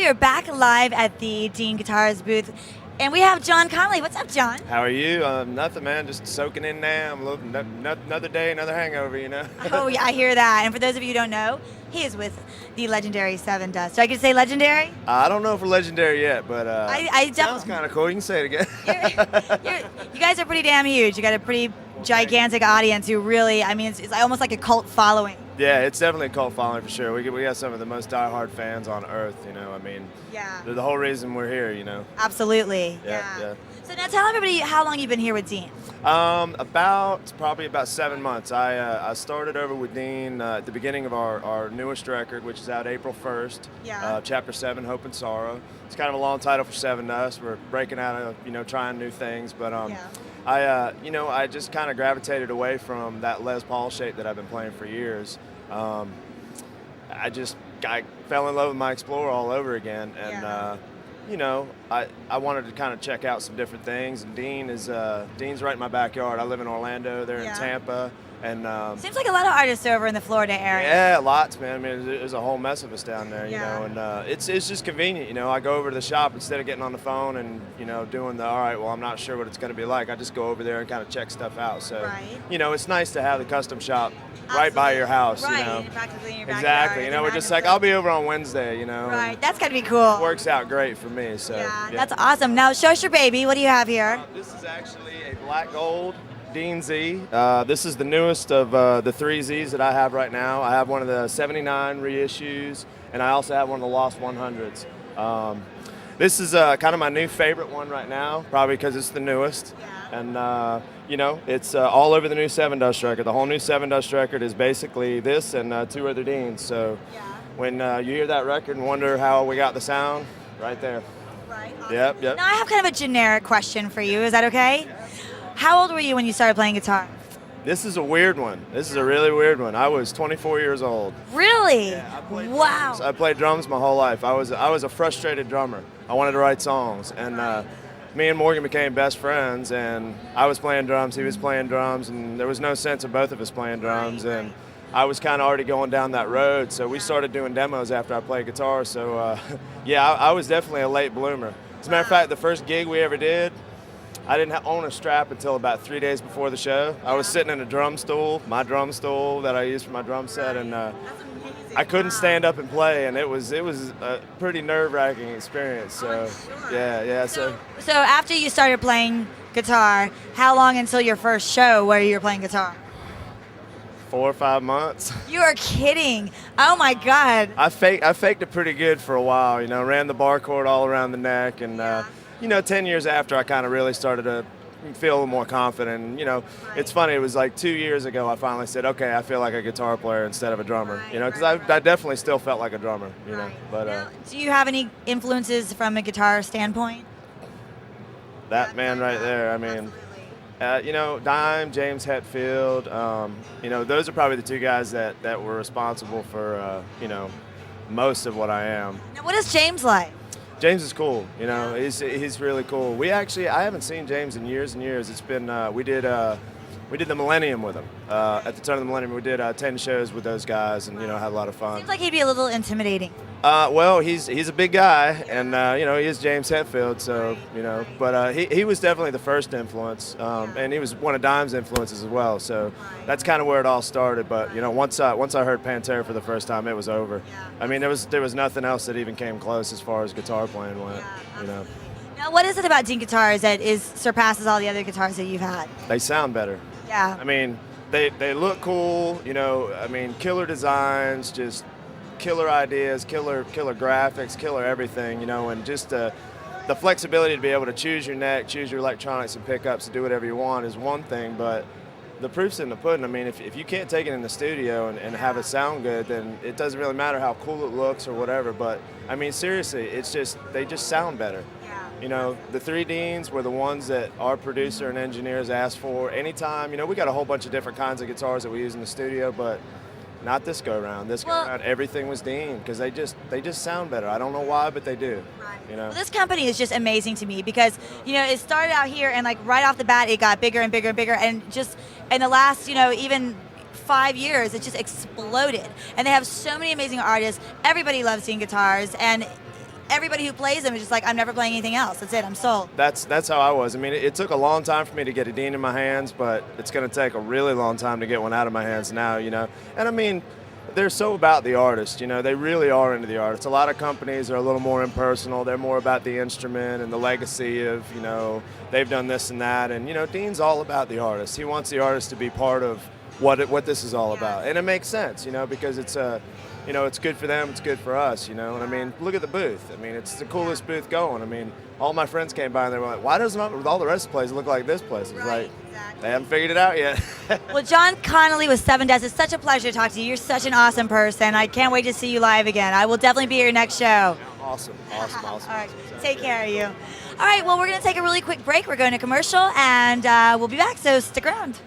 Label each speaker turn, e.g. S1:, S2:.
S1: we are back live at the Dean Guitars booth, and we have John Connolly. What's up, John?
S2: How are you? Nothing, man. Just soaking in Namm. Another day, another hangover, you know?
S1: Oh, yeah, I hear that. And for those of you who don't know, he is with the legendary Sevendust. Do I get to say legendary?
S2: I don't know if we're legendary yet, but
S1: I
S2: sounds kind of cool. You can say it again.
S1: You guys are pretty damn huge. You got a pretty gigantic audience who really, I mean, it's almost like a cult following.
S2: Yeah, it's definitely a cult following for sure. We got some of the most diehard fans on earth, you know. I mean,
S1: yeah,
S2: they're the whole reason we're here, you know.
S1: Absolutely.
S2: Yeah.
S1: So now tell everybody how long you've been here with Dean.
S2: Probably about 7 months. I started over with Dean at the beginning of our newest record, which is out April 1st.
S1: Yeah.
S2: Chapter 7, Hope and Sorrow. It's kind of a long title for Sevendust. We're breaking out of, trying new things, but I just kind of gravitated away from that Les Paul shape that I've been playing for years. I fell in love with my Explorer all over again, and I wanted to kind of check out some different things. And Dean's right in my backyard. I live in Orlando. They're in Tampa. And
S1: seems like a lot of artists over in the Florida area.
S2: Yeah, lots, man. I mean, there's a whole mess of us down there, you know. And it's just convenient, you know. I go over to the shop instead of getting on the phone and doing all right. Well, I'm not sure what it's going to be like. I just go over there and kind of check stuff out. So it's nice to have the custom shop right by your house,
S1: right.
S2: You know.
S1: Practically in your backyard.
S2: Exactly. We're just like, I'll be over on Wednesday, you know.
S1: Right. That's got to be cool.
S2: It works out great for me. So yeah,
S1: that's awesome. Now, show us your baby. What do you have here?
S2: This is actually a black gold Dean Z. This is the newest of the 3 Zs that I have right now. I have one of the 79 reissues, and I also have one of the Lost 100s. This is kind of my new favorite one right now, probably because it's the newest.
S1: Yeah.
S2: And, it's all over the new Sevendust record. The whole new Sevendust record is basically this and 2 other Deans. So when you hear that record and wonder how we got the sound, right there.
S1: Right. Awesome.
S2: Yep.
S1: Now, I have kind of a generic question for you. Is that okay?
S2: Yeah.
S1: How old were you when you started playing guitar?
S2: This is a weird one. This is a really weird one. I was 24 years old.
S1: Really?
S2: Yeah,
S1: Wow.
S2: I played drums my whole life. I was a frustrated drummer. I wanted to write songs, and me and Morgan became best friends. And I was playing drums, he was playing drums, and there was no sense of both of us playing drums. And I was kind of already going down that road, so we started doing demos after I played guitar. So I was definitely a late bloomer. As a matter of fact, the first gig we ever did, I didn't own a strap until about 3 days before the show. I was sitting in a drum stool, my drum stool that I used for my drum set, and I couldn't stand up and play, and it was a pretty nerve-wracking experience. So yeah. So
S1: after you started playing guitar, how long until your first show where you were playing guitar?
S2: 4 or 5 months.
S1: You are kidding! Oh my God!
S2: I faked it pretty good for a while. Ran the bar cord all around the neck, and 10 years after, I kind of really started to feel a little more confident. And, it's funny, it was like 2 years ago I finally said, okay, I feel like a guitar player instead of a drummer, because I definitely still felt like a drummer, know. But
S1: now, do you have any influences from a guitar standpoint?
S2: That man right there, I mean, Dime, James Hetfield, those are probably the 2 guys that were responsible for, most of what I am.
S1: Now, what is James like?
S2: James is cool, he's really cool. I haven't seen James in years and years. It's been, we did the Millennium with him. At the turn of the Millennium, we did 10 shows with those guys and, had a lot of fun.
S1: Seems like he'd be a little intimidating.
S2: Well, he's a big guy, and, he is James Hetfield, so, but he was definitely the first influence, and he was one of Dime's influences as well, so that's kind of where it all started. But, once I heard Pantera for the first time, it was over. I mean, there was nothing else that even came close as far as guitar playing went,
S1: Now, what is it about Dean guitars that surpasses all the other guitars that you've had?
S2: They sound better.
S1: Yeah.
S2: I mean, they look cool, killer designs, just killer ideas, killer graphics, killer everything, and just the flexibility to be able to choose your neck, choose your electronics and pickups, and do whatever you want is one thing, but the proof's in the pudding. I mean, if you can't take it in the studio and have it sound good, then it doesn't really matter how cool it looks or whatever, but I mean, seriously, they just sound better. The 3 Deans were the ones that our producer and engineers asked for anytime. We got a whole bunch of different kinds of guitars that we use in the studio, but not this go around. This go around, everything was Dean because they just sound better. I don't know why, but they do.
S1: Right. Well, this company is just amazing to me because it started out here and like right off the bat it got bigger and bigger and bigger, and just in the last even 5 years it just exploded. And they have so many amazing artists. Everybody loves Dean guitars, and everybody who plays them is just like, I'm never playing anything else. That's it. I'm sold.
S2: That's how I was. I mean, it took a long time for me to get a Dean in my hands, but it's going to take a really long time to get one out of my hands now, you know. And I mean, they're so about the artist, you know. They really are into the artist. A lot of companies are a little more impersonal. They're more about the instrument and the legacy of, you know, they've done this and that. And, you know, Dean's all about the artist. He wants the artist to be part of what this is all about. And it makes sense, you know, because it's you know, it's good for them, it's good for us, you know. And I mean, look at the booth. I mean, it's the coolest booth going. I mean, all my friends came by and they were like, why doesn't all the rest of the places look like this place? It's like,
S1: exactly.
S2: They haven't figured it out yet.
S1: Well, John Connolly with Sevendust, it's such a pleasure to talk to you. You're such an awesome person. I can't wait to see you live again. I will definitely be at your next show.
S2: Awesome.
S1: All right, take care of you. All right, well, we're going to take a really quick break. We're going to commercial, and we'll be back, so stick around.